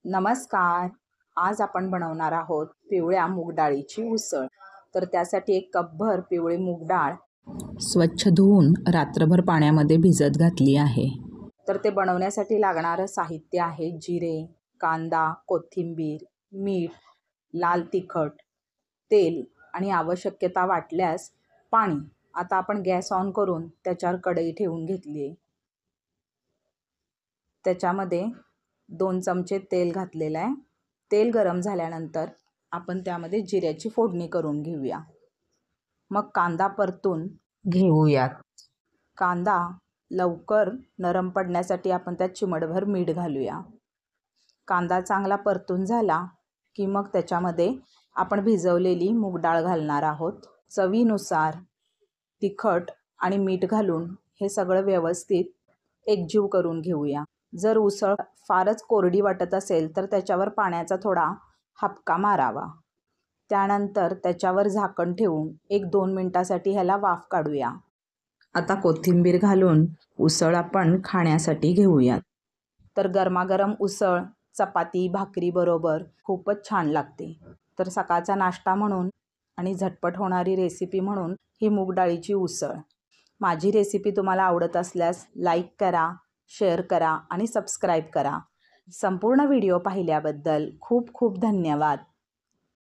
नमस्कार. आज आपण बनवणार आहोत पिवळ्या मूग डाळीची उसळ. तर त्यासाठी 1 कपभर पिवळी मूग डाळ स्वच्छ धुवून रात्रभर पाण्यामध्ये भिजत घातली आहे. तर ते बनवण्यासाठी लागणारं साहित्य आहे जिरे, कांदा, कोथिंबीर, मीठ, लाल तिखट, तेल आणि आवश्यकता वाटल्यास पाणी. आता आपण गॅस ऑन करून त्याच्यावर कढई ठेवून घेतली आहे. त्याच्यामध्ये 2 चमचे तेल घातलेलं आहे. तेल गरम झाल्यानंतर आपण त्यामध्ये जिऱ्याची फोडणी करून घेऊया. मग कांदा परतून घेऊयात. कांदा लवकर नरम पडण्यासाठी आपण त्यात चिमटभर मीठ घालूया. कांदा चांगला परतून झाला की मग त्याच्यामध्ये आपण भिजवलेली मूग डाळ घालणार आहोत. चवीनुसार तिखट आणि मीठ घालून हे सगळं व्यवस्थित एकजीव करून घेऊया. जर उसळ फारच कोरडी वाटत असेल तर त्याच्यावर पाण्याचा थोडा हापका मारावा. त्यानंतर त्याच्यावर झाकण ठेवून 1-2 मिनिटासाठी ह्याला वाफ काढूया. आता कोथिंबीर घालून उसळ आपण खाण्यासाठी घेऊयात. तर गरमागरम उसळ चपाती भाकरी बरोबर खूपच छान लागते. तर सकाळचा नाश्ता म्हणून आणि झटपट होणारी रेसिपी म्हणून ही मूग डाळीची उसळ. माझी रेसिपी तुम्हाला आवडत असल्यास लाईक करा, शेअर करा आणि सबस्क्राईब करा. संपूर्ण व्हिडिओ पाहिल्याबद्दल खूप खूप धन्यवाद.